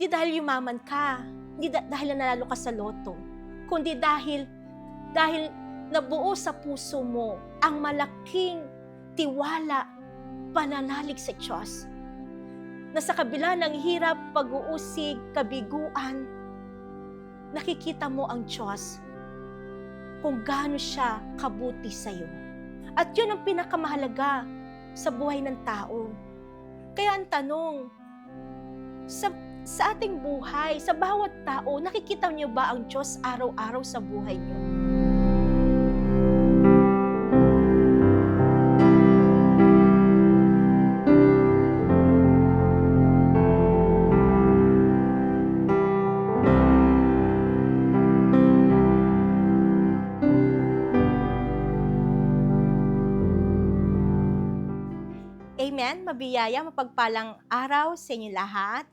Di dahil yumaman ka, hindi dahil nanalo ka sa loto, kundi dahil nabuo sa puso mo ang malaking tiwala, pananalig sa Diyos. Na sa kabila ng hirap, pag-uusig, kabiguan, nakikita mo ang Diyos kung gaano siya kabuti sa iyo. At yun ang pinakamahalaga sa buhay ng tao. Kaya ang tanong, sa ating buhay, sa bawat tao, nakikita niyo ba ang Diyos araw-araw sa buhay niyo? Amen. Mabiyaya, mapagpalang araw sa inyo lahat.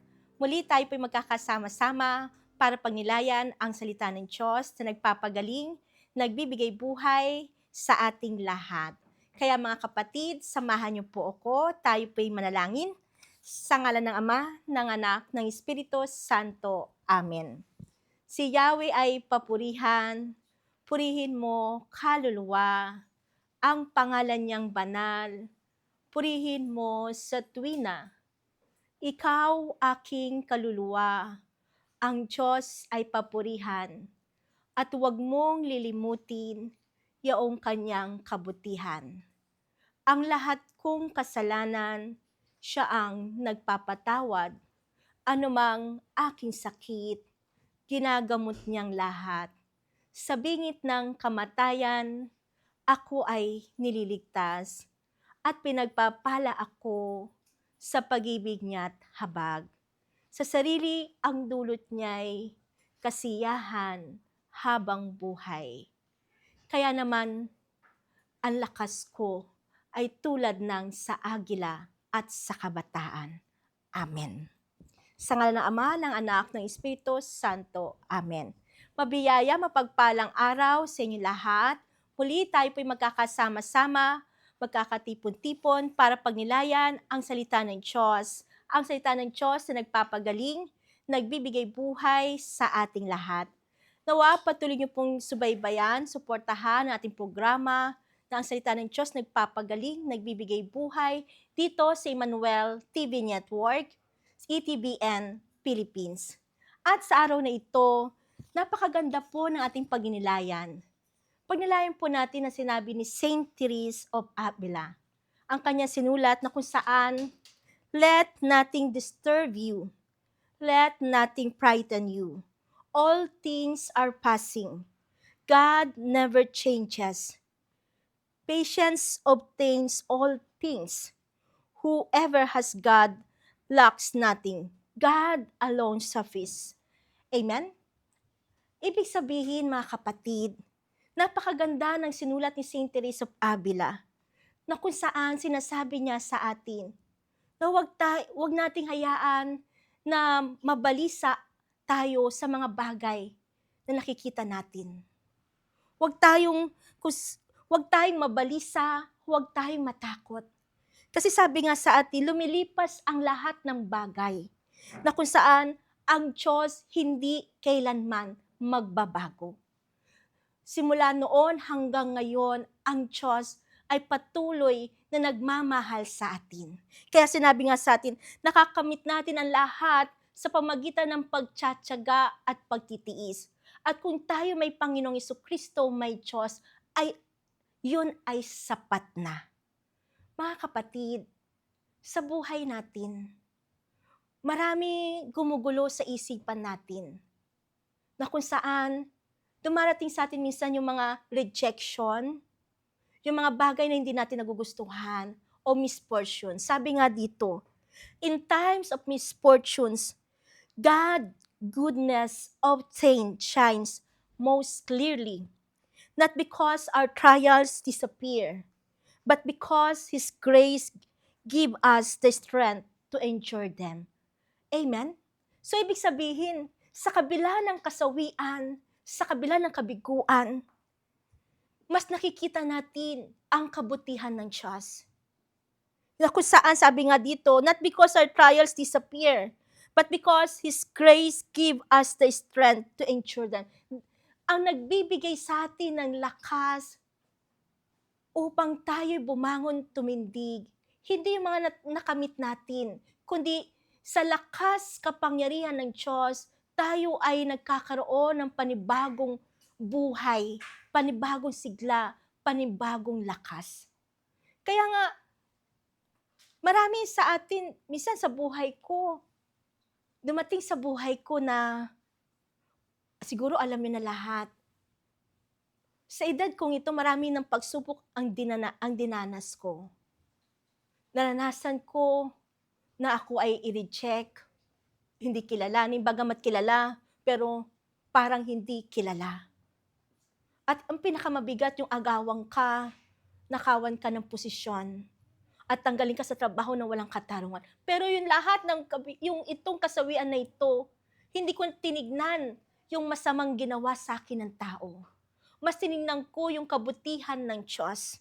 Muli tayo po'y magkakasama-sama para pagnilayan ang salita ng Diyos na nagpapagaling, nagbibigay buhay sa ating lahat. Kaya mga kapatid, samahan niyo po ako, tayo po'y manalangin sa ngalan ng Ama, ng Anak, ng Espiritu Santo. Amen. Si Yahweh ay papurihan, purihin mo kaluluwa, ang pangalan niyang banal, purihin mo sa tuwina. Ikaw aking kaluluwa, ang Diyos ay papurihan, at huwag mong lilimutin yaong kanyang kabutihan. Ang lahat kong kasalanan, siya ang nagpapatawad, anumang aking sakit, ginagamot niyang lahat. Sa bingit ng kamatayan, ako ay nililigtas, at pinagpapala ako sa pag-ibig niya't habag. Sa sarili ang dulot niya'y kasiyahan habang buhay. Kaya naman, ang lakas ko ay tulad ng sa agila at sa kabataan. Amen. Sa ngalan ng Ama, ng Anak, ng Espiritu Santo. Amen. Mabiyaya, mapagpalang araw sa inyo lahat. Muli tayo po'y magkakasama-sama, magkakatipon-tipon para pagnilayan ang salita ng Diyos. Ang salita ng Diyos na nagpapagaling, nagbibigay buhay sa ating lahat. Nawa, patuloy niyo pong subaybayan, suportahan ang ating programa na ang salita ng Diyos nagpapagaling, nagbibigay buhay dito sa Emmanuel TV Network, ETBN Philippines. At sa araw na ito, napakaganda po ng ating pagnilayan. Pagnilayan po natin ang sinabi ni Saint Therese of Avila. Ang kanya sinulat na kung saan, let nothing disturb you, let nothing frighten you. All things are passing. God never changes. Patience obtains all things. Whoever has God lacks nothing. God alone suffices. Amen? Ibig sabihin, mga kapatid, napakaganda ng sinulat ni Saint Therese of Avila na kung saan sinasabi niya sa atin na wag nating hayaan na mabalisa tayo sa mga bagay na nakikita natin. Wag tayong mabalisa, wag tayong matakot. Kasi sabi nga sa atin, lumilipas ang lahat ng bagay na kung saan ang Diyos hindi kailanman magbabago. Simula noon hanggang ngayon, ang Diyos ay patuloy na nagmamahal sa atin. Kaya sinabi nga sa atin, nakakamit natin ang lahat sa pamagitan ng pagtsatsaga at pagtitiis. At kung tayo may Panginoong Jesucristo, may Diyos, yun ay sapat na. Mga kapatid, sa buhay natin, marami gumugulo sa isipan natin na kung saan dumarating sa atin minsan yung mga rejection, yung mga bagay na hindi natin nagugustuhan o misfortune. Sabi nga dito, in times of misfortunes, God's goodness obtained shines most clearly, not because our trials disappear, but because His grace give us the strength to endure them. Amen? So, ibig sabihin, sa kabila ng kasawian, sa kabila ng kabiguan, mas nakikita natin ang kabutihan ng Diyos. Na kung saan, sabi nga dito, not because our trials disappear, but because His grace give us the strength to endure them. Ang nagbibigay sa atin ng lakas upang tayo'y bumangon tumindig. Hindi yung mga nakamit natin, kundi sa lakas kapangyarihan ng Diyos, tayo ay nagkakaroon ng panibagong buhay, panibagong sigla, panibagong lakas. Kaya nga, marami sa atin, minsan sa buhay ko, dumating sa buhay ko na siguro alam niyo na lahat. Sa edad kong ito, marami ng pagsubok ang dinanas ko. Naranasan ko na ako ay i-reject, hindi kilalanin, bagamat kilala, pero parang hindi kilala. At ang pinakamabigat yung agawang ka, nakawan ka ng posisyon, at tanggalin ka sa trabaho na walang katarungan. Pero yung lahat yung itong kasawian na ito, hindi ko tinignan yung masamang ginawa sa akin ng tao. Mas tinignan ko yung kabutihan ng Diyos.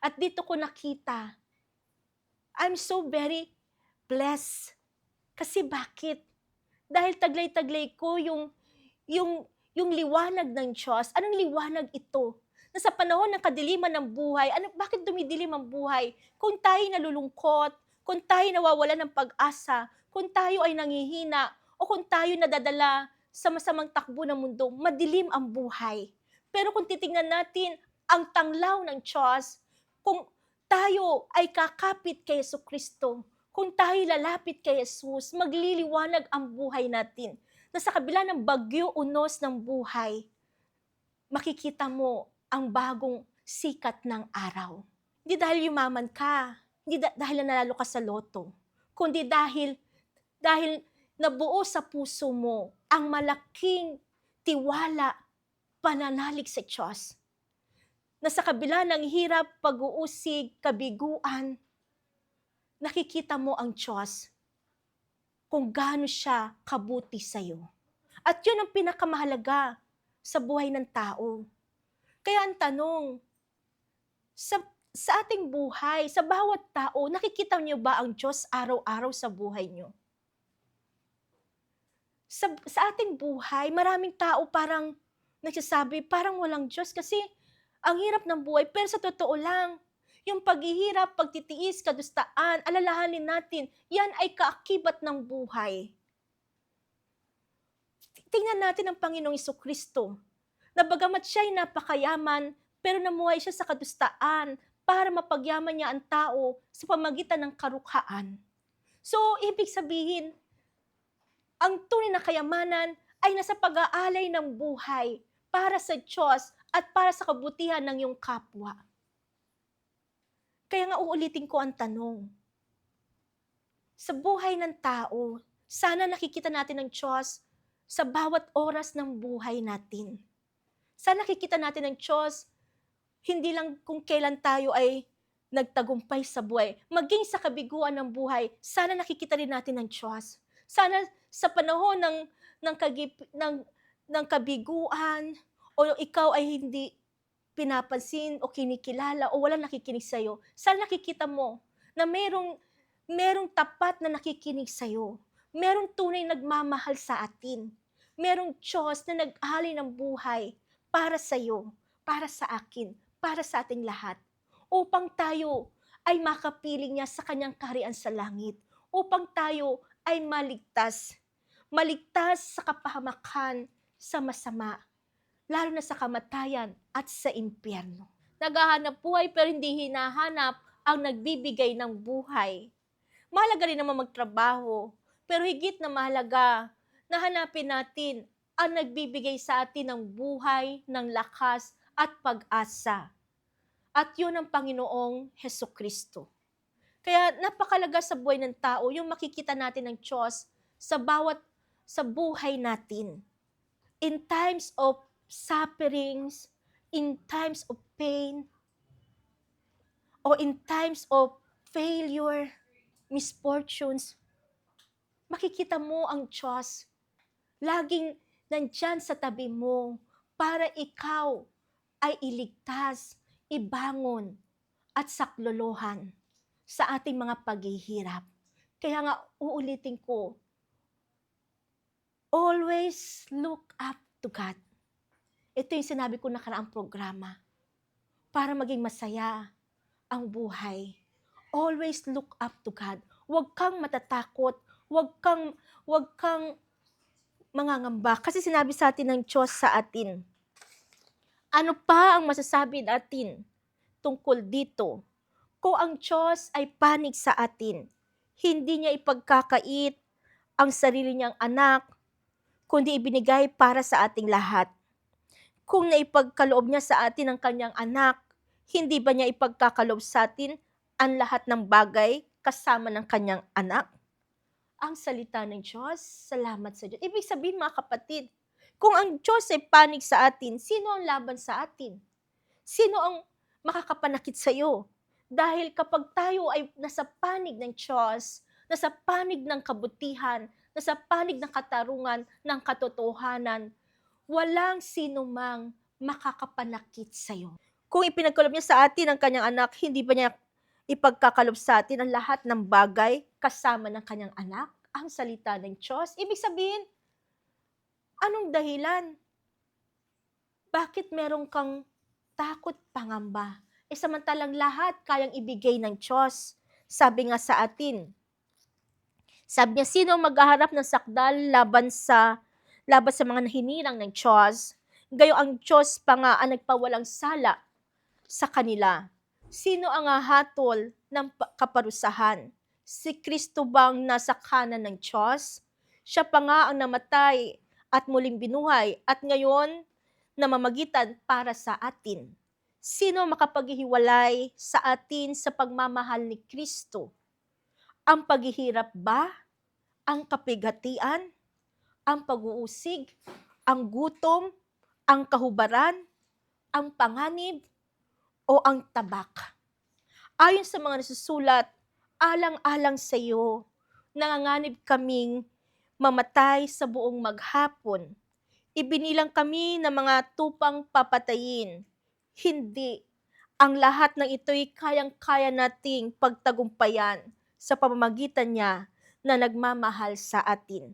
At dito ko nakita, I'm so very blessed. Kasi bakit? Dahil taglay-taglay ko yung liwanag ng Diyos. Anong liwanag ito? Na sa panahon ng kadiliman ng buhay, bakit dumidilim ang buhay? Kung tayo nalulungkot, kung tayo nawawalan ng pag-asa, kung tayo ay nangihina, o kung tayo nadadala sa masamang takbo ng mundo, madilim ang buhay. Pero kung titingnan natin ang tanglaw ng Diyos, kung tayo ay kakapit kay Jesucristo, kung tayo lalapit kay Jesus, magliliwanag ang buhay natin. Na sa kabila ng bagyo unos ng buhay, makikita mo ang bagong sikat ng araw. Hindi dahil yumaman ka, hindi dahil nanalo ka sa loto, kundi dahil nabuo sa puso mo ang malaking tiwala, pananalig sa Diyos. Na sa kabila ng hirap, pag-uusig, kabiguan, nakikita mo ang Diyos kung gaano siya kabuti sa'yo. At yun ang pinakamahalaga sa buhay ng tao. Kaya ang tanong, sa ating buhay, sa bawat tao, nakikita niyo ba ang Diyos araw-araw sa buhay niyo? Sa ating buhay, maraming tao parang nagsasabi, parang walang Diyos kasi ang hirap ng buhay. Pero sa totoo lang, yung paghihirap, pagtitiis, kadustaan, alalahanin natin, yan ay kaakibat ng buhay. Tingnan natin ang Panginoong Jesucristo, na bagamat siya ay napakayaman, pero namuhay siya sa kadustaan para mapagyaman niya ang tao sa pamagitan ng karukhaan. So, ibig sabihin, ang tunay na kayamanan ay nasa pag-aalay ng buhay para sa Diyos at para sa kabutihan ng iyong kapwa. Kaya nga uulitin ko ang tanong. Sa buhay ng tao, sana nakikita natin ang Diyos sa bawat oras ng buhay natin. Sana nakikita natin ang Diyos hindi lang kung kailan tayo ay nagtagumpay sa buhay, maging sa kabiguan ng buhay, sana nakikita rin natin ang Diyos. Sana sa panahon ng kabiguan, o ikaw ay hindi pinapansin o kinikilala o walang nakikinig sa'yo, sana nakikita mo na merong tapat na nakikinig sa'yo. Merong tunay nagmamahal sa atin. Merong Diyos na nag-alay ng buhay para sa'yo, para sa akin, para sa ating lahat. Upang tayo ay makapiling niya sa kanyang kaharian sa langit. Upang tayo ay maligtas sa kapahamakan, sa masama, lalo na sa kamatayan at sa impyerno. Naghahanap buhay pero hindi hinahanap ang nagbibigay ng buhay. Mahalaga rin naman magtrabaho, pero higit na mahalaga na hanapin natin ang nagbibigay sa atin ng buhay, ng lakas at pag-asa. At yun ang Panginoong Jesucristo. Kaya napakalaga sa buhay ng tao yung makikita natin ng Diyos sa buhay natin. In times of sufferings, in times of pain, o in times of failure, misfortunes, makikita mo ang Diyos. Laging nandyan sa tabi mo para ikaw ay iligtas, ibangon, at saklolohan sa ating mga paghihirap. Kaya nga uulitin ko, Always look up to God. Ito yung sinabi ko nakaraang programa. Para maging masaya ang buhay. Always look up to God. Huwag kang matatakot. Huwag kang mangangamba. Kasi sinabi sa atin ng Diyos sa atin. Ano pa ang masasabi natin tungkol dito? Kung ang Diyos ay panig sa atin, hindi niya ipagkakait ang sarili niyang anak, kundi ibinigay para sa ating lahat. Kung naipagkaloob niya sa atin ang kanyang anak, hindi ba niya ipagkakaloob sa atin ang lahat ng bagay kasama ng kanyang anak? Ang salita ng Diyos, salamat sa Diyos. Ibig sabihin mga kapatid, kung ang Diyos ay panig sa atin, sino ang laban sa atin? Sino ang makakapanakit sa iyo? Dahil kapag tayo ay nasa panig ng Diyos, nasa panig ng kabutihan, nasa panig ng katarungan, ng katotohanan, walang sino mang makakapanakit sa iyo. Kung ipinagkaloob niya sa atin ang kanyang anak, hindi ba niya ipagkakalob sa atin ang lahat ng bagay kasama ng kanyang anak? Ang salita ng Diyos. Ibig sabihin, anong dahilan? Bakit meron kang takot, pangamba? Samantalang lahat kayang ibigay ng Diyos. Sabi nga sa atin, sabi niya, sino maghaharap ng sakdal laban sa mga nahinirang ng Diyos? Gayo ang Diyos pa nga ang nagpawalang sala sa kanila. Sino ang hahatol ng kaparusahan? Si Kristo bang nasa kanan ng Diyos? Siya pa nga ang namatay at muling binuhay at ngayon namamagitan para sa atin. Sino makapaghihiwalay sa atin sa pagmamahal ni Kristo? Ang paghihirap ba? Ang kapigatian? Ang pag-uusig? Ang gutom? Ang kahubaran? Ang panganib? O ang tabak? Ayon sa mga nasusulat, alang-alang sa iyo, nanganganib kaming mamatay sa buong maghapon. Ibinilang kami ng mga tupang papatayin. Hindi. Ang lahat ng ito'y kayang-kaya nating pagtagumpayan sa pamamagitan niya na nagmamahal sa atin.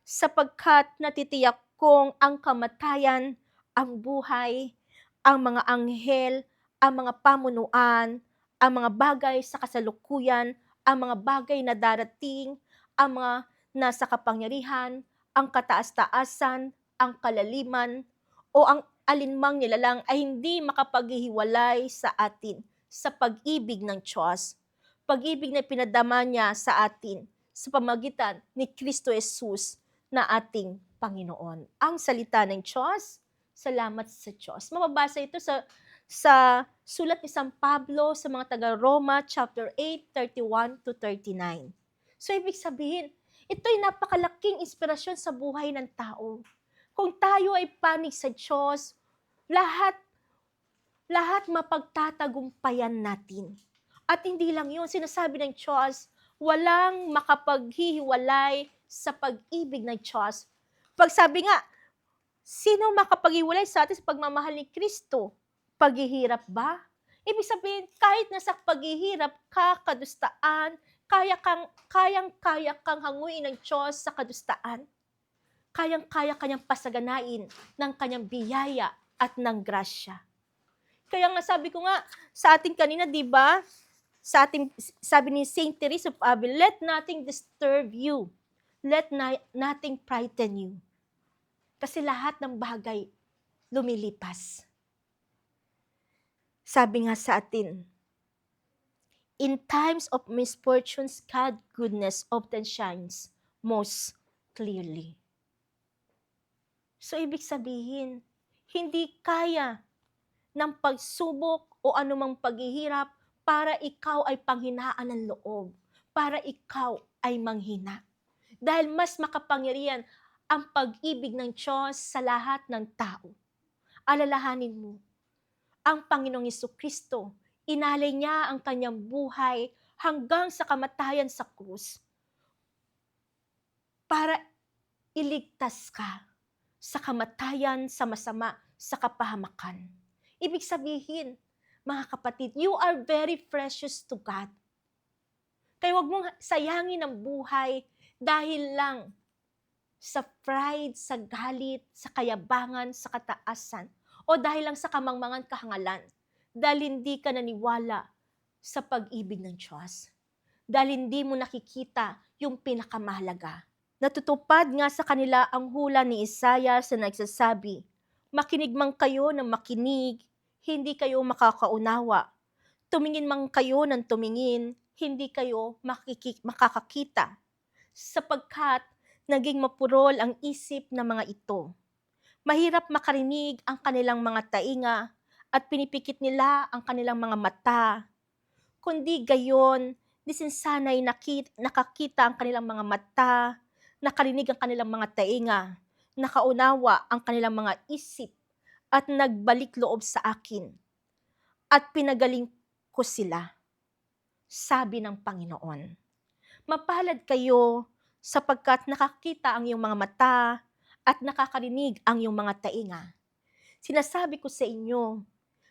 Sapagkat natitiyak kong ang kamatayan, ang buhay, ang mga anghel, ang mga pamunuan, ang mga bagay sa kasalukuyan, ang mga bagay na darating, ang mga nasa kapangyarihan, ang kataas-taasan, ang kalaliman, o ang alinmang nilalang ay hindi makapaghihiwalay sa atin sa pag-ibig ng Diyos. Pag-ibig na pinadama niya sa atin sa pamagitan ni Kristo Jesus na ating Panginoon. Ang salita ng Diyos, salamat sa Diyos. Mababasa ito sa sulat ni San Pablo sa mga taga-Roma, chapter 8, 31 to 39. So, ibig sabihin, ito'y napakalaking inspirasyon sa buhay ng tao. Kung tayo ay panig sa Diyos, lahat mapagtatagumpayan natin. At hindi lang yun, sinasabi ng Diyos, walang makapaghihiwalay sa pag-ibig ng Diyos. Pag sabi nga, sino makapaghiwalay sa atin sa pagmamahal ni Kristo? Paghihirap ba? Ibig sabihin, kahit nasa paghihirap ka, kadustaan, kayang-kaya kang hanguin ng Diyos sa kadustaan. Kayang-kaya kanyang pasaganain ng kanyang biyaya at ng grasya. Kaya nga sabi ko nga sa ating kanina, di ba? Sabi ni Saint Teresa of Avila, let nothing disturb you. Let nothing frighten you. Kasi lahat ng bagay lumilipas. Sabi nga sa atin, in times of misfortunes, God's goodness often shines most clearly. So, ibig sabihin, hindi kaya ng pagsubok o anumang paghihirap para ikaw ay panghinaan ng loob, para ikaw ay manghina. Dahil mas makapangyarihan ang pag-ibig ng Diyos sa lahat ng tao. Alalahanin mo, ang Panginoong Jesucristo, inalay niya ang kanyang buhay hanggang sa kamatayan sa krus para iligtas ka sa kamatayan, sa masama, sa kapahamakan. Ibig sabihin, mga kapatid, you are very precious to God. Kaya huwag mong sayangin ang buhay dahil lang sa pride, sa galit, sa kayabangan, sa kataasan, o dahil lang sa kamangmangan kahangalan, dahil hindi ka naniwala sa pag-ibig ng Diyos. Dahil hindi mo nakikita yung pinakamahalaga. Natutupad nga sa kanila ang hula ni Isaiah na nagsasabi, "Makinig man kayo ng makinig, hindi kayo makakaunawa. Tumingin man kayo ng tumingin, hindi kayo makakakita. Sapagkat naging mapurol ang isip ng mga ito. Mahirap makarinig ang kanilang mga tainga at pinipikit nila ang kanilang mga mata. Kundi gayon, disinsanay nakakita ang kanilang mga mata, nakarinig ang kanilang mga tainga, nakaunawa ang kanilang mga isip, at nagbalik loob sa akin, at pinagaling ko sila, sabi ng Panginoon. Mapalad kayo sapagkat nakakita ang iyong mga mata at nakakarinig ang iyong mga tainga. Sinasabi ko sa inyo,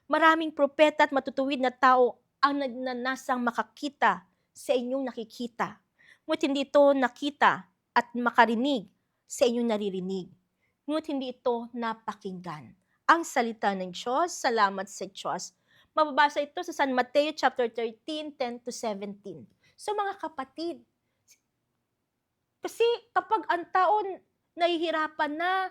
maraming propeta at matutuwid na tao ang nagnanasang makakita sa inyong nakikita. Ngunit hindi ito nakita at makarinig sa inyong naririnig. Ngunit hindi ito napakinggan. Ang salita ng Diyos, salamat sa Diyos. Mababasa ito sa San Mateo chapter 13, 10-17. So mga kapatid, kasi kapag ang tao nahihirapan na,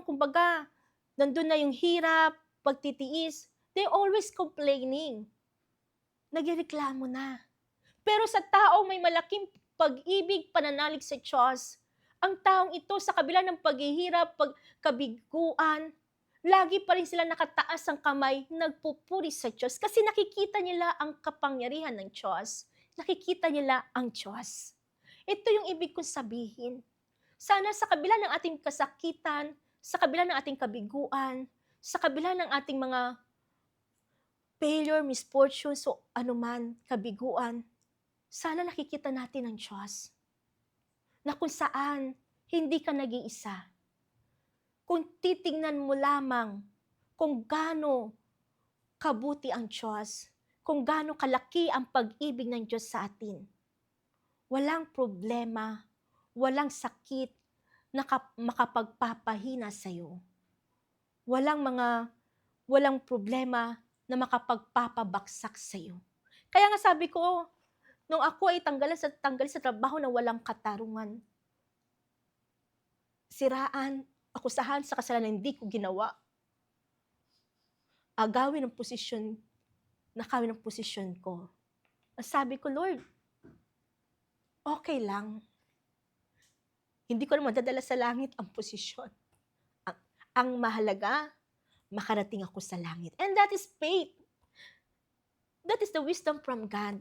kumbaga, nandun na yung hirap, pagtitiis, they always complaining. Nagreklamo na. Pero sa taong may malaking pag-ibig, pananalig sa Diyos, ang taong ito sa kabila ng paghihirap, pagkabiguan, lagi pa rin sila nakataas ang kamay, nagpupuri sa Diyos kasi nakikita nila ang kapangyarihan ng Diyos. Nakikita nila ang Diyos. Ito yung ibig kong sabihin. Sana sa kabila ng ating kasakitan, sa kabila ng ating kabiguan, sa kabila ng ating mga failure, misfortunes, o anuman, kabiguan, sana nakikita natin ang Diyos. Na kung saan hindi ka nag-iisa. Kung titingnan mo lamang kung gaano kabuti ang Diyos, kung gaano kalaki ang pag-ibig ng Diyos sa atin. Walang problema, walang sakit na makapagpapahina sa iyo. Walang problema na makapagpapabaksak sa iyo. Kaya nga sabi ko, nung ako ay tanggalin sa trabaho na walang katarungan, siraan, akusahan sa kasalanan na hindi ko ginawa, nakawin ng posisyon ko. Sabi ko, Lord, okay lang. Hindi ko naman dadala sa langit ang posisyon. Ang mahalaga, makarating ako sa langit. And that is faith. That is the wisdom from God.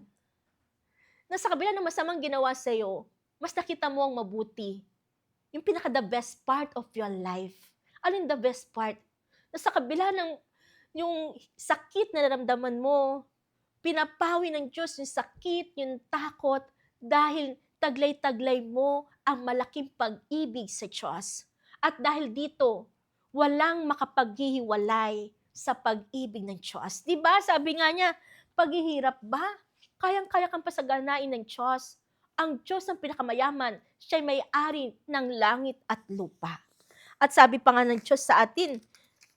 Na sa kabila ng masamang ginawa sa iyo, mas nakita mo ang mabuti. Yung pinaka-the best part of your life. Ano yung the best part? Na sa kabila ng yung sakit na naramdaman mo, pinapawi ng Diyos yung sakit, yung takot, dahil taglay-taglay mo ang malaking pag-ibig sa Diyos. At dahil dito, walang makapaghihiwalay sa pag-ibig ng Diyos. Diba? Sabi nga niya, paghihirap ba? Kayang-kaya kang pasaganain ng Diyos. Ang Diyos ang pinakamayaman, siya'y may-ari ng langit at lupa. At sabi pa nga ng Diyos sa atin,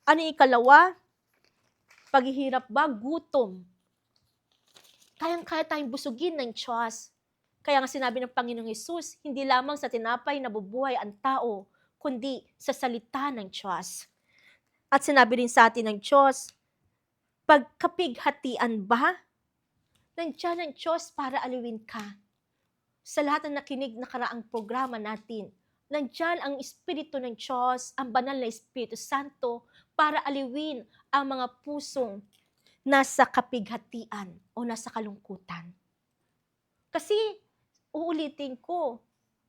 ano yung ikalawa? Paghihirap ba? Gutom. Kayang-kaya tayong busugin ng Diyos. Kaya nga sinabi ng Panginoong Hesus, hindi lamang sa tinapay nabubuhay ang tao, kundi sa salita ng Diyos. At sinabi rin sa atin ng Diyos, pagkapighatian ba? Nandiyan ang Diyos para aliwin ka. Sa lahat ng nakinig na karaang programa natin, nandiyan ang Espiritu ng Diyos, ang banal na Espiritu Santo, para aliwin ang mga pusong nasa kapighatian o nasa kalungkutan. Kasi, uulitin ko,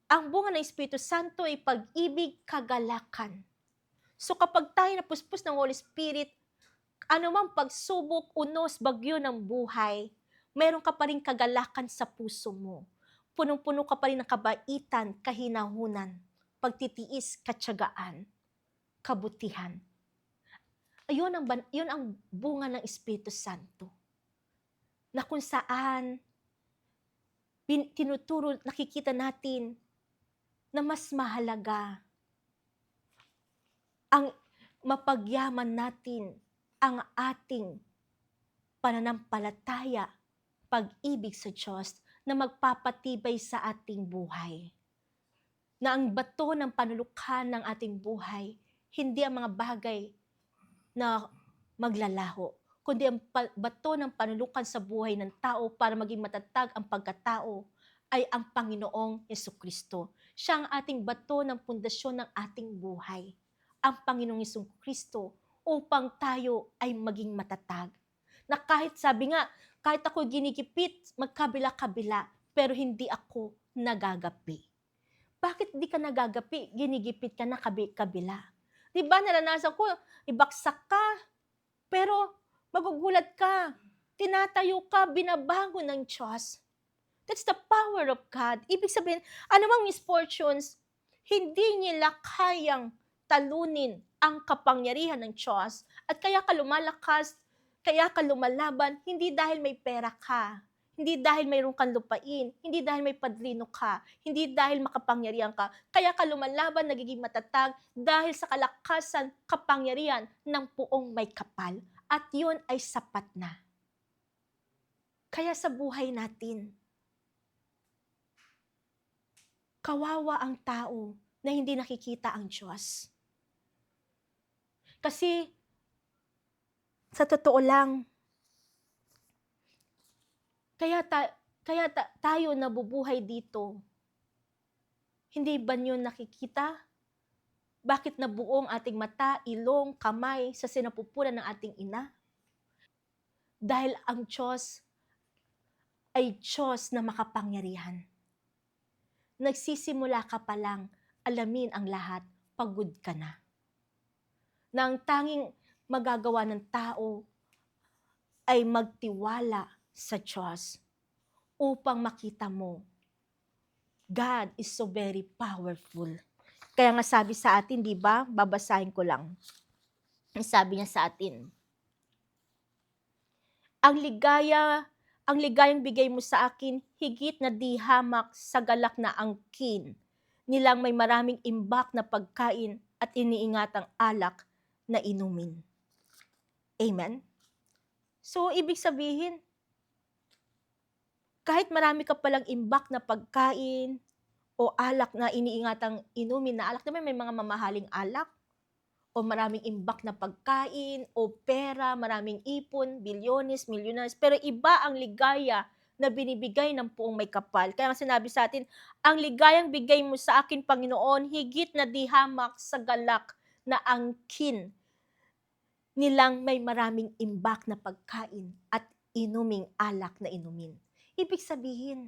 ang bunga ng Espiritu Santo ay pag-ibig, kagalakan. So kapag tayo napuspos ng Holy Spirit, anumang pagsubok, unos, bagyo ng buhay, meron ka pa rin kagalakan sa puso mo. Punong-puno ka pa rin ng kabaitan, kahinahunan, pagtitiis, katyagaan, kabutihan. Yun ang bunga ng Espiritu Santo. Na kung saan tinuturo, nakikita natin na mas mahalaga ang mapagyaman natin ang ating pananampalataya, pag-ibig sa Diyos na magpapatibay sa ating buhay. Na ang bato ng panlukhan ng ating buhay, hindi ang mga bagay na maglalaho, kundi ang bato ng panlukhan sa buhay ng tao para maging matatag ang pagkatao ay ang Panginoong Jesucristo. Siya ang ating bato ng pundasyon ng ating buhay. Ang Panginoong Jesucristo upang tayo ay maging matatag. Na kahit sabi nga, kahit ako ginigipit, magkabila-kabila, pero hindi ako nagagapi. Bakit di ka nagagapi? Ginigipit ka na kabila. Di ba naranasan ko, ibaksak ka, pero magugulat ka, tinatayo ka, binabango ng Diyos. That's the power of God. Ibig sabihin, anumang misfortunes, hindi nila kayang talunin ang kapangyarihan ng Diyos. At kaya ka lumalakas, kaya ka lumalaban, hindi dahil may pera ka, hindi dahil mayroon kang lupain, hindi dahil may padrino ka, hindi dahil makapangyarihan ka. Kaya ka lumalaban, nagiging matatag dahil sa kalakasan, kapangyarihan ng Puong May Kapal. At yun ay sapat na. Kaya sa buhay natin, kawawa ang tao na hindi nakikita ang Diyos. Kasi, sa totoo lang, kaya tayo nabubuhay dito. Hindi ba niyo nakikita? Bakit nabuo ang ating mata, ilong, kamay sa sinapupunan ng ating ina? Dahil ang Diyos ay Diyos na makapangyarihan. Nagsisimula ka pa lang, alamin ang lahat, pagod ka na. Na ang tanging magagawa ng tao ay magtiwala sa Diyos upang makita mo, God is so very powerful. Kaya nga sabi sa atin, di ba? Babasahin ko lang. Sabi niya sa atin, ang ligayang bigay mo sa akin, higit na di hamak sa galak na angkin. Nilang may maraming imbak na pagkain at iniingatang alak na inumin. Amen? So, ibig sabihin, kahit marami ka palang imbak na pagkain o alak na iniingatang inumin na alak, naman may mga mamahaling alak o maraming imbak na pagkain o pera, maraming ipon, bilyones, milyones, pero iba ang ligaya na binibigay ng Puong May Kapal. Kaya sinabi sa atin, ang ligayang bigay mo sa akin, Panginoon, higit na di hamak sa galak na angkin nilang may maraming imbak na pagkain at inuming alak na inumin. Ibig sabihin,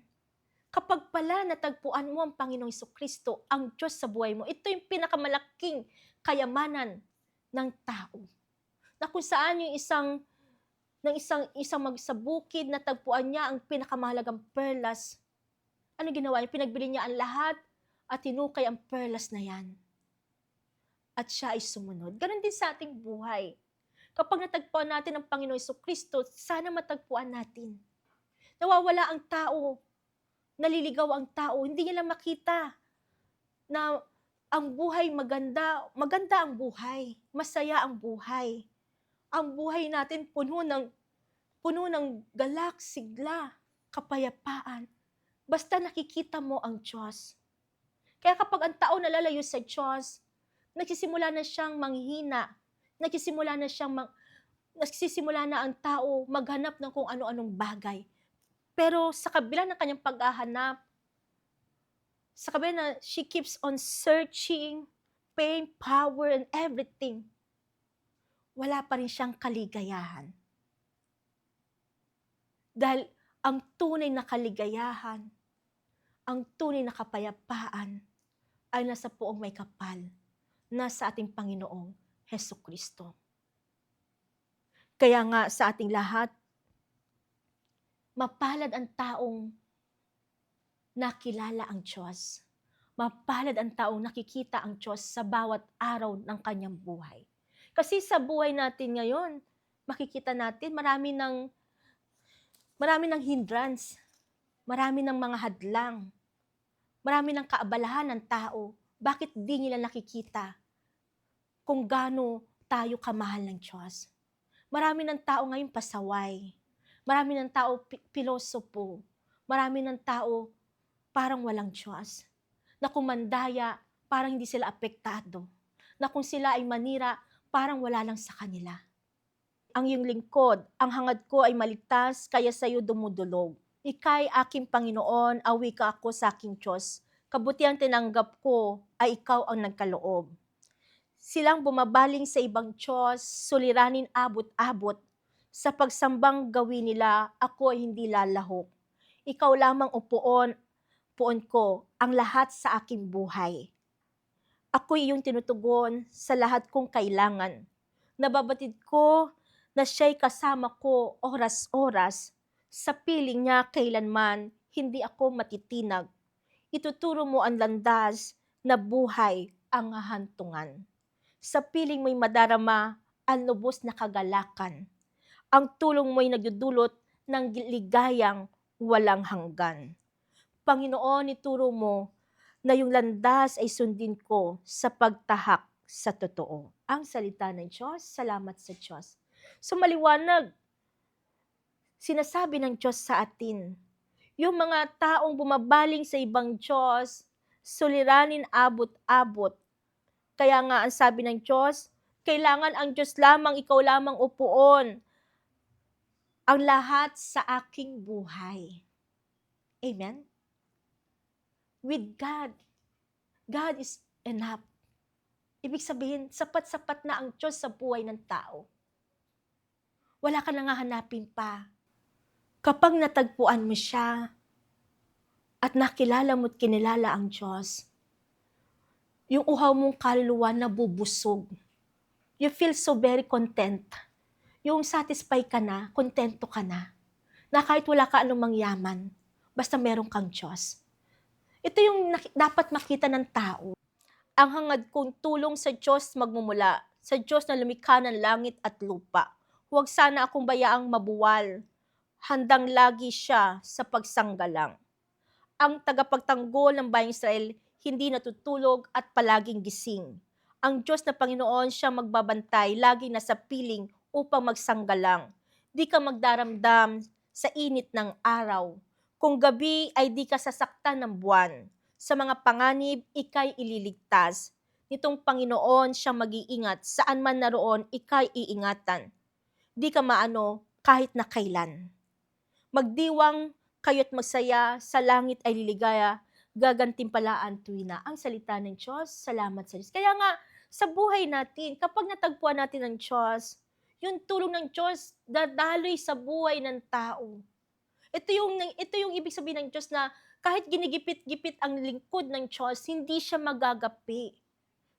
kapag pala natagpuan mo ang Panginoong Jesucristo, ang Diyos sa buhay mo, ito yung pinakamalaking kayamanan ng tao. Na kung saan yung isang magsabukid na tagpuan niya ang pinakamahalagang perlas, ano ginawa niya? Pinagbili niya ang lahat at tinukay ang perlas na yan. At siya ay sumunod. Ganon din sa ating buhay. Kapag natagpuan natin ang Panginoong Jesucristo, sana matagpuan natin. Nawawala ang tao, naliligaw ang tao, hindi nila makita na ang buhay maganda ang buhay, masaya ang buhay. Ang buhay natin puno ng galak, sigla, kapayapaan. Basta nakikita mo ang Diyos. Kaya kapag ang tao nalalayo sa Diyos, nagsisimula na siyang manghina, nagsisimula na ang tao maghanap ng kung ano-anong bagay. Pero sa kabila ng kanyang paghahanap, sa kabila na she keeps on searching, pain, power, and everything, wala pa rin siyang kaligayahan. Dahil ang tunay na kaligayahan, ang tunay na kapayapaan ay nasa Puong May Kapal, nasa ating Panginoong Hesukristo. Kaya nga sa ating lahat, mapalad ang taong nakilala ang Diyos. Mapalad ang taong nakikita ang Diyos sa bawat araw ng kanyang buhay. Kasi sa buhay natin ngayon, makikita natin marami ng hindrance, marami ng mga hadlang, Marami ng kaabalahan ng tao. Bakit di nila nakikita kung gaano tayo kamahal ng Diyos? Marami ng tao ngayon pasaway. Marami ng tao pilosopo. Marami ng tao parang walang Diyos. Na kung mandaya, parang hindi sila apektado. Na kung sila ay manira, parang wala lang sa kanila. Ang iyong lingkod, ang hangad ko ay maligtas, kaya sa iyo dumudulog. Ika'y aking Panginoon, awi ka ako sa aking Diyos. Kabutiang tinanggap ko ay ikaw ang nagkaloob. Silang bumabaling sa ibang Diyos, suliranin abot-abot. Sa pagsambang gawin nila, ako ay hindi lalahok. Ikaw lamang puon ko, ang lahat sa aking buhay. Ako'y iyong tinutugon sa lahat kong kailangan. Nababatid ko na siya'y kasama ko oras-oras. Sa piling niya kailanman, hindi ako matitinag. Ituturo mo ang landas na buhay ang hahantungan. Sa piling mo'y madarama ang lubos na kagalakan. Ang tulong mo'y nagdudulot ng ligayang walang hanggan. Panginoon, ituro mo na yung landas ay sundin ko sa pagtahak sa totoo. Ang salita ng Diyos, salamat sa Diyos. So maliwanag, sinasabi ng Diyos sa atin, yung mga taong bumabaling sa ibang Diyos, suliranin abot-abot. Kaya nga ang sabi ng Diyos, kailangan ang Diyos lamang, ikaw lamang upuon ang lahat sa aking buhay. Amen? With God, God is enough. Ibig sabihin, sapat-sapat na ang Diyos sa buhay ng tao. Wala ka nang hahanapin pa. Kapag natagpuan mo siya at nakilala mo't kinilala ang Diyos, yung uhaw mong kaluluwa nabubusog. You feel so very content. Yung satisfied ka na, kontento ka na kahit wala ka anumang yaman, basta meron kang Diyos. Ito yung dapat makita ng tao. Ang hangad kong tulong sa Diyos magmumula, sa Diyos na lumikha ng langit at lupa. Huwag sana akong bayaang mabuwal. Handang lagi siya sa pagsanggalang. Ang tagapagtanggol ng bayang Israel hindi natutulog at palaging gising. Ang Diyos na Panginoon siya magbabantay, laging nasa piling upang magsanggalang. Di ka magdaramdam sa init ng araw. Kung gabi ay di ka sasaktan ng buwan. Sa mga panganib, ika'y ililigtas. Nitong Panginoon siya mag-iingat, saan man naroon, ika'y iingatan. Di ka maano kahit na kailan. Magdiwang kayo't magsaya, sa langit ay liligaya, gagantimpalaan tuwina. Ang salita ng Diyos, salamat sa Diyos. Kaya nga, sa buhay natin, kapag natagpuan natin ng Diyos, yung tulong ng Diyos, dadaloy sa buhay ng tao. Ito yung ibig sabihin ng Diyos na kahit ginigipit-gipit ang lingkod ng Diyos, hindi siya magagapi.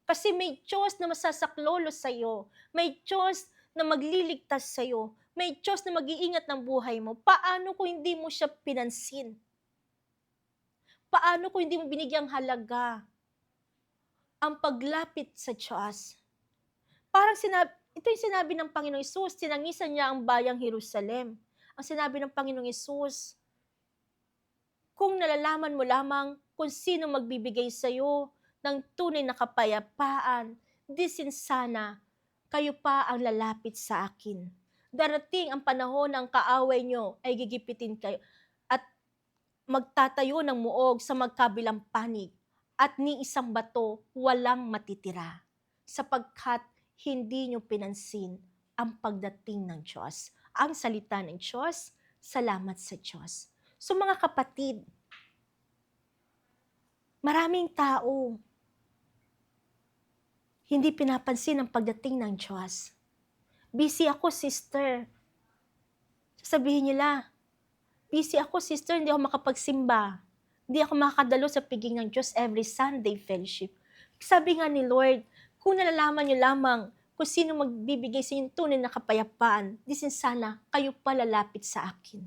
Kasi may Diyos na masasaklolo sa'yo. May Diyos na magliligtas sa'yo. May Diyos na mag-iingat ng buhay mo. Paano kung hindi mo siya pinansin? Paano kung hindi mo binigyang halaga ang paglapit sa Diyos? Parang ito yung sinabi ng Panginoong Hesus, tinangisan niya ang bayang Jerusalem. Ang sinabi ng Panginoong Hesus, kung nalalaman mo lamang kung sino magbibigay sa'yo ng tunay na kapayapaan, di sana kayo pa ang lalapit sa akin. Darating ang panahon ng kaaway nyo ay gigipitin kayo at magtatayo ng muog sa magkabilang panig at ni isang bato walang matitira sapagkat hindi nyo pinansin ang pagdating ng Diyos. Ang salita ng Diyos, salamat sa Diyos. So mga kapatid, maraming tao hindi pinapansin ang pagdating ng Diyos. Busy ako, sister. Sasabihin nila, busy ako, sister, hindi ako makapagsimba. Hindi ako makakadalo sa piging ng Diyos every Sunday fellowship. Sabi nga ni Lord, kung nalalaman niyo lamang kung sino magbibigay sa inyong tunay na kapayapaan, di sana kayo palalapit sa akin.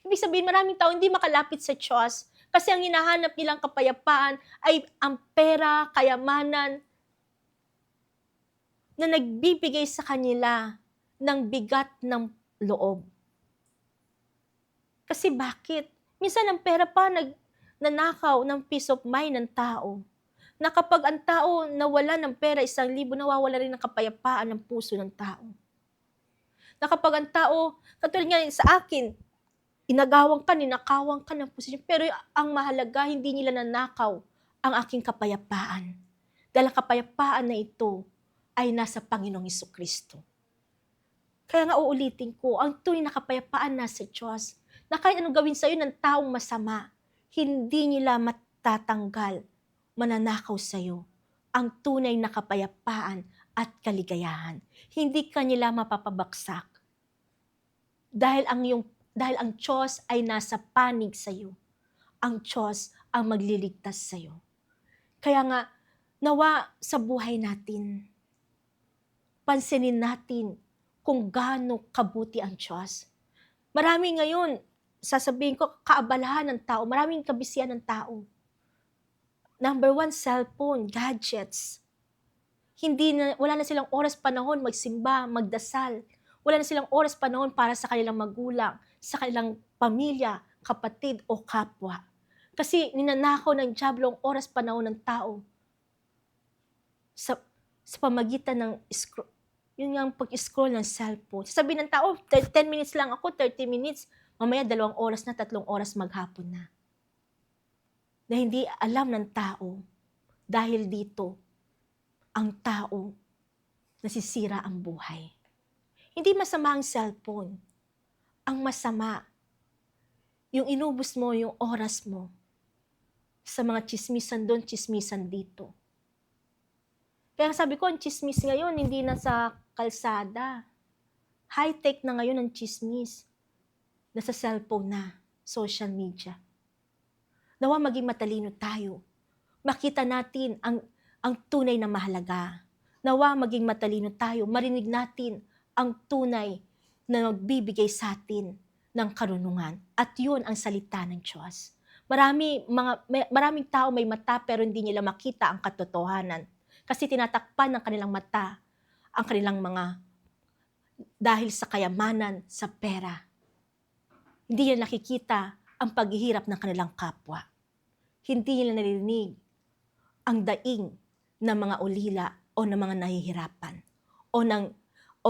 Ibig sabihin, maraming tao hindi makalapit sa Diyos kasi ang hinahanap nilang kapayapaan ay ang pera, kayamanan, na nagbibigay sa kanila ng bigat ng loob. Kasi bakit? Minsan ang pera pa nanakaw ng peace of mind ng tao. Na kapag ang tao nawala ng pera 1,000, nawawala rin ng kapayapaan ng puso ng tao. Na kapag ang tao, katulad nga sa akin, inagawang ka, ninakawan ka ng posisyon, pero ang mahalaga, hindi nila nanakaw ang aking kapayapaan. Dahil ang kapayapaan na ito ay nasa Panginoong Hesukristo. Kaya nga uulitin ko, ang tunay na kapayapaan nasa Diyos, na kahit anong gawin sa'yo ng taong masama, hindi nila matatanggal, mananakaw sa'yo ang tunay na kapayapaan at kaligayahan. Hindi ka nila mapapabagsak. Dahil ang Diyos ay nasa panig sa'yo. Ang Diyos ang magliligtas sa'yo. Kaya nga, nawa sa buhay natin, pansinin natin kung gaano kabuti ang Diyos. Marami ngayon, sasabihin ko, kaabalahan ng tao, maraming kabisihan ng tao. Number 1, cellphone, gadgets. Wala na silang oras panahon magsimba, magdasal. Wala na silang oras panahon para sa kanilang magulang, sa kanilang pamilya, kapatid o kapwa. Kasi ninanakaw ng dyablo ang oras panahon ng tao sa pamagitan ng yun nga ang pag-scroll ng cellphone. Sasabihin ng tao, 10 minutes lang ako, 30 minutes. Mamaya 2 oras na, 3 oras maghapon na. Na hindi alam ng tao, dahil dito, ang tao, nasisira ang buhay. Hindi masama ang cellphone. Ang masama, yung inubos mo, yung oras mo, sa mga chismisan doon, chismisan dito. Kaya sabi ko, ang chismis ngayon, hindi na sa kalsada. High-tech na ngayon ang chismis. Nasa cellphone na, social media. Nawa maging matalino tayo. Makita natin ang tunay na mahalaga. Nawa maging matalino tayo. Marinig natin ang tunay na magbibigay sa atin ng karunungan. At yun ang salita ng Diyos. Maraming tao may mata pero hindi nila makita ang katotohanan. Kasi tinatakpan ng kanilang mata ang kanilang dahil sa kayamanan, sa pera. Hindi nila nakikita ang paghihirap ng kanilang kapwa. Hindi nila narinig ang daing ng mga ulila o ng mga nahihirapan o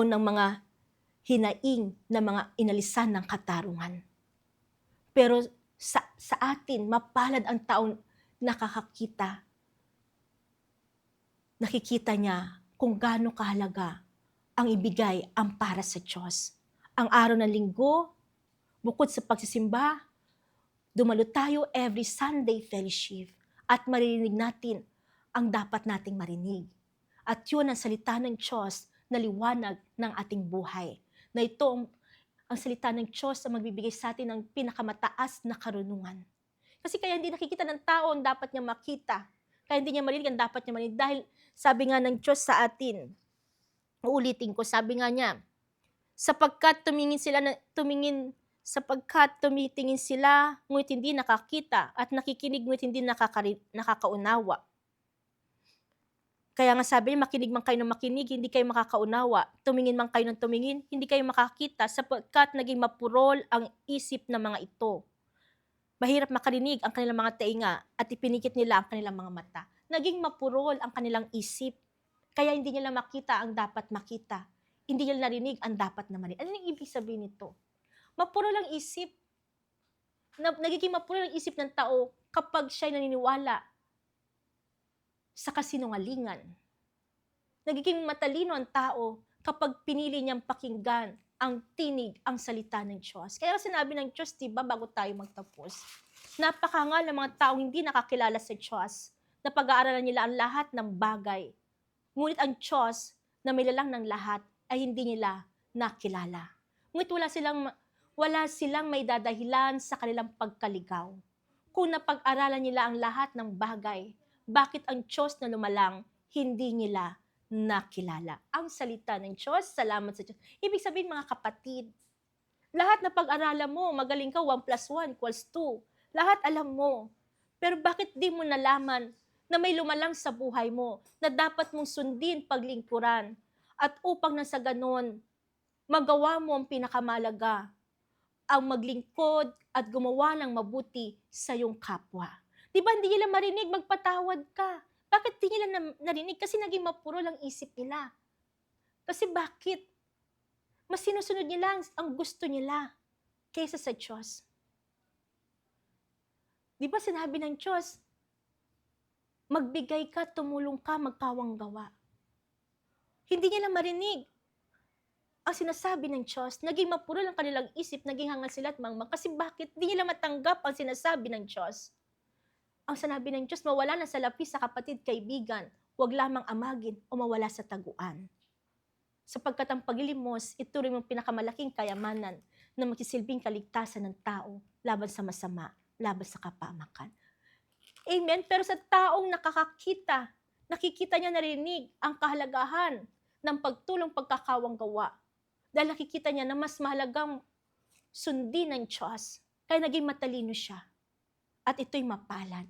ng mga hinaing na mga inalisan ng katarungan. Pero sa atin, mapalad ang taong nakakakita. Nakikita niya kung gaano kahalaga ang ibigay ang para sa Diyos. Ang araw ng linggo, bukod sa pagsisimba, dumalo tayo every Sunday fellowship at maririnig natin ang dapat nating marinig. At yun ang salita ng Diyos na liwanag ng ating buhay. Na ito ang salita ng Diyos na magbibigay sa atin ng pinakamataas na karunungan. Kasi kaya hindi nakikita ng tao ang dapat niya makita. Kaya hindi niya marinig ang dapat niya marinig. Dahil sabi nga ng Diyos sa atin, uulitin ko, sabi nga niya, sapagkat tumitingin sila, ngunit hindi nakakita, at nakikinig ngunit hindi nakakaunawa. Kaya nga sabi niya, makinig man kayo ng makinig, hindi kayo makakaunawa. Tumingin man kayo ng tumingin, hindi kayo makakita, sapagkat naging mapurol ang isip ng mga ito. Mahirap makarinig ang kanilang mga tainga at ipinikit nila ang kanilang mga mata. Naging mapurol ang kanilang isip. Kaya hindi nila makita ang dapat makita. Hindi nila narinig ang dapat na marinig. Ano yung ibig sabihin nito? Mapurol ang isip. Nagiging mapurol ang isip ng tao kapag siya'y naniniwala sa kasinungalingan. Nagiging matalino ang tao kapag pinili niyang pakinggan ang tinig, ang salita ng Diyos. Kaya sinabi ng Diyos, diba, bago tayo magtapos, napakangal ng mga taong hindi nakakilala sa Diyos, na pag-aaralan nila ang lahat ng bagay. Ngunit ang Diyos, na may lalang ng lahat, ay hindi nila nakilala. Ngunit wala silang may dadahilan sa kanilang pagkaligaw. Kung napag-aralan nila ang lahat ng bagay, bakit ang Diyos na lumalang, hindi nila nakilala? Ang salita ng Diyos, salamat sa Diyos. Ibig sabihin, mga kapatid, lahat na pag-aralan mo, magaling ka, 1 + 1 = 2. Lahat alam mo. Pero bakit di mo nalaman na may lumalang sa buhay mo, na dapat mong sundin, paglingkuran, at upang nang sa ganon, magawa mo ang pinakamalaga, ang maglingkod at gumawa ng mabuti sa iyong kapwa. Di ba hindi nila marinig, magpatawad ka. Bakit di nila narinig? Kasi naging mapuro lang isip nila. Kasi bakit? Mas sinusunod nila ang gusto nila kaysa sa Diyos. Di ba sinabi ng Diyos, magbigay ka, tumulong ka, magkawang gawa. Hindi nila marinig ang sinasabi ng Diyos. Naging mapuro lang kanilang isip, naging hangal sila at mangmang. Kasi bakit? Di nila matanggap ang sinasabi ng Diyos. Ang sinabi ng Diyos, mawala na sa lapi sa kapatid, kaibigan, huwag lamang amagin o mawala sa taguan. Sapagkat ang paglilimos, ito rin ang pinakamalaking kayamanan na magsisilbing kaligtasan ng tao laban sa masama, laban sa kapamakan. Amen? Pero sa taong nakikita niya, narinig ang kahalagahan ng pagtulong, pagkakawang gawa. Dahil nakikita niya na mas mahalagang sundin ng Diyos, kaya naging matalino siya. At ito'y mapalad.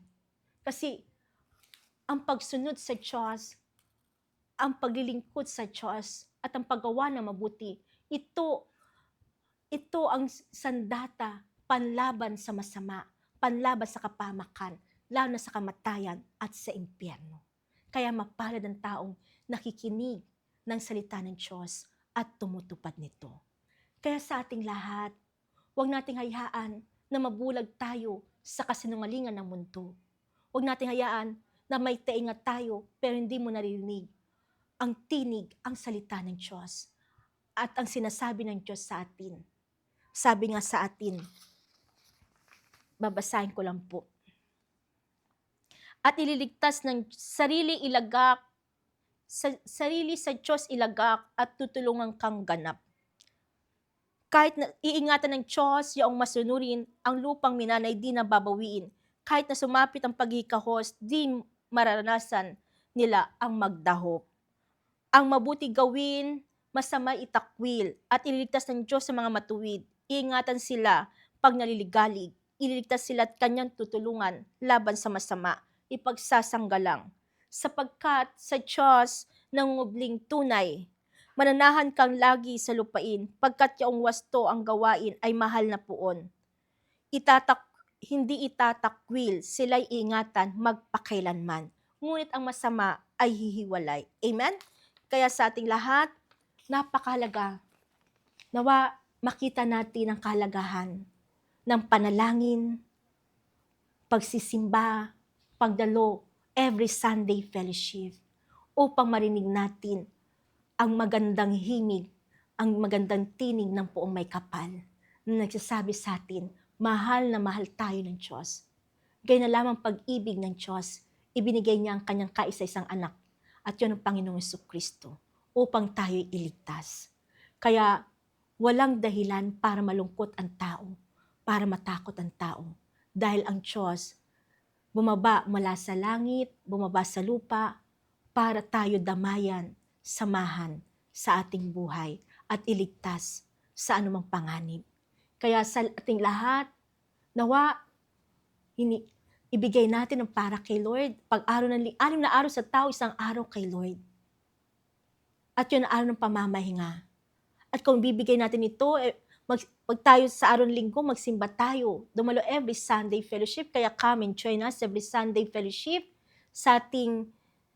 Kasi ang pagsunod sa Diyos, ang paglilingkod sa Diyos, at ang paggawa na mabuti, ito ang sandata panlaban sa masama, panlaban sa kapamakan, lalo na sa kamatayan at sa impyerno. Kaya mapalad ang taong nakikinig ng salita ng Diyos at tumutupad nito. Kaya sa ating lahat, huwag nating hayaan na mabulag tayo sa kasinungalingan ng mundo. Huwag nating hayaan na may tainga tayo pero hindi mo naririnig ang tinig, ang salita ng Diyos at ang sinasabi ng Diyos sa atin. Sabi nga sa atin, babasahin ko lang po. At ililigtas ng sarili sa Diyos ilagak at tutulungan kang ganap. Kahit na iingatan ng Diyos yaong masunurin, ang lupang minanay di na babawiin. Kahit na sumapit ang pagkikahos, di mararanasan nila ang magdahop. Ang mabuti gawin, masama itakwil, at ililigtas ng Diyos sa mga matuwid. Iingatan sila pag naliligalig. Ililigtas sila at kanyang tutulungan laban sa masama. Ipagsasanggalang. Sapagkat sa Diyos nangungubling tunay, mananahan kang lagi sa lupain, pagkat yaong wasto ang gawain ay mahal na puon. Hindi itatakwil, sila'y ingatan magpakailanman. Ngunit ang masama ay hihiwalay. Amen? Kaya sa ating lahat, napakahalaga. Nawa makita natin ang kahalagahan ng panalangin, pagsisimba, pagdalo, every Sunday fellowship, upang marinig natin ang magandang himig, ang magandang tinig ng Poong May Kapal, na nagsasabi sa atin, mahal na mahal tayo ng Diyos. Gaya na lamang pag-ibig ng Diyos, ibinigay niya ang kanyang kaisa-isang anak, at yun ang Panginoong Jesucristo, upang tayo'y iligtas. Kaya walang dahilan para malungkot ang tao, para matakot ang tao. Dahil ang Diyos, bumaba mula sa langit, bumaba sa lupa, para tayo damayan, samahan sa ating buhay, at iligtas sa anumang panganib. Kaya sa ating lahat, nawa, ibigay natin ang para kay Lord. Pag-araw ng 6 na araw sa tao, isang araw kay Lord. At yun ang araw ng pamamahinga. At kung bibigay natin ito, pag tayo sa araw ng linggo, magsimba tayo. Dumalo every Sunday fellowship, kaya come and join us every Sunday fellowship sa ating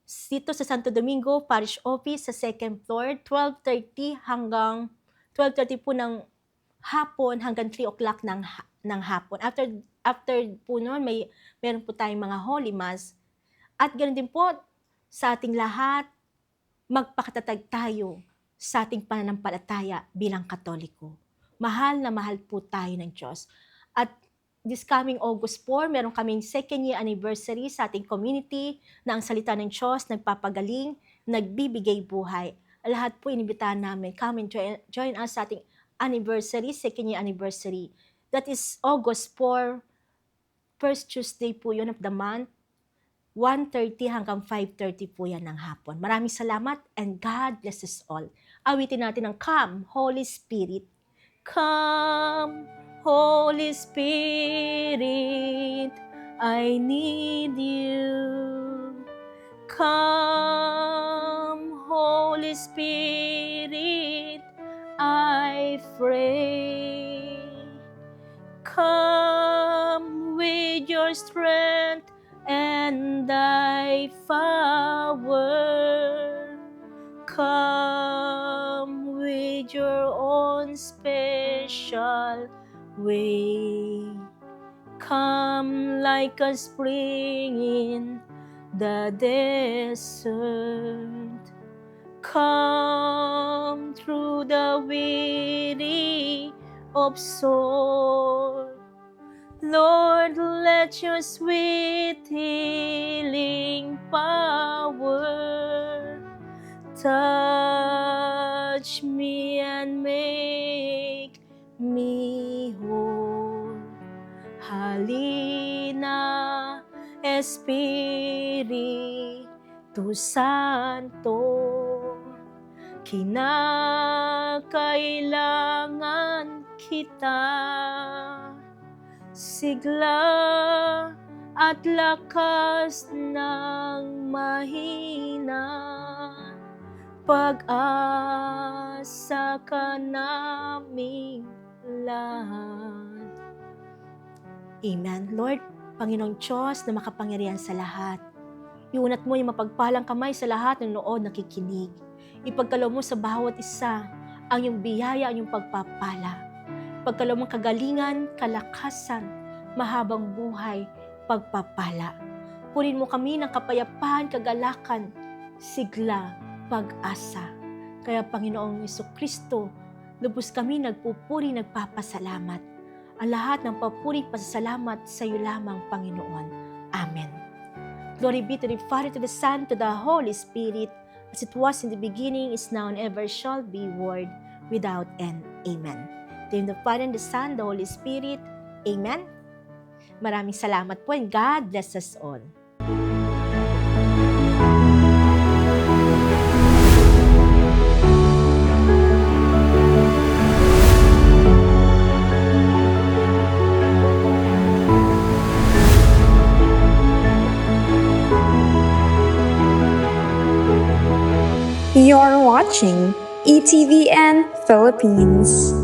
dito sa Santo Domingo Parish Office sa 2nd floor, 12:30 hanggang 12:30 po ng hapon hanggang 3 o'clock ng hapon. After po noon, meron po tayong mga Holy Mass. At ganoon din po sa ating lahat, magpakatatag tayo sa ating pananampalataya bilang Katoliko. Mahal na mahal po tayo ng Diyos. At this coming August 4, meron kaming 2nd year anniversary sa ating community na ang salita ng Diyos nagpapagaling, nagbibigay buhay. Lahat po inibitahan namin. Come and join us sa ating anniversary, 2nd year anniversary. That is August 4, first Tuesday po yun of the month, 1:30 hanggang 5:30 po yan ng hapon. Maraming salamat and God bless us all. Awitin natin ang Come, Holy Spirit. Come, Holy Spirit, I need you. Come, Holy Spirit, I pray. Come with your strength Come with your own special way. Come like a spring in the desert. Come through the weary of soul. Lord, let your sweet healing power touch me and make me whole. Halina, Espiritu Santo, kinakailangan kita. Sigla at lakas ng mahina, pag-asa ka naming lahat. Amen. Lord, Panginoong Diyos na makapangyarihan sa lahat, iunat mo yung mapagpalang kamay sa lahat ng nood nakikinig. Ipagkalaw mo sa bawat isa ang iyong biyaya, ang iyong pagpapala. Ipagkalaw mong kagalingan, kalakasan, mahabang buhay, pagpapala. Punin mo kami ng kapayapaan, kagalakan, sigla, pag-asa. Kaya Panginoong Jesucristo, lubos kami nagpupuri, nagpapasalamat. Ang lahat ng papuri, pasasalamat sa iyo lamang, Panginoon. Amen. Glory be to the Father, to the Son, to the Holy Spirit, as it was in the beginning, is now, and ever shall be, world without end. Amen. In the Father, and the Son, the Holy Spirit. Amen. Maraming salamat po, and God bless us all. You're watching ETVN Philippines.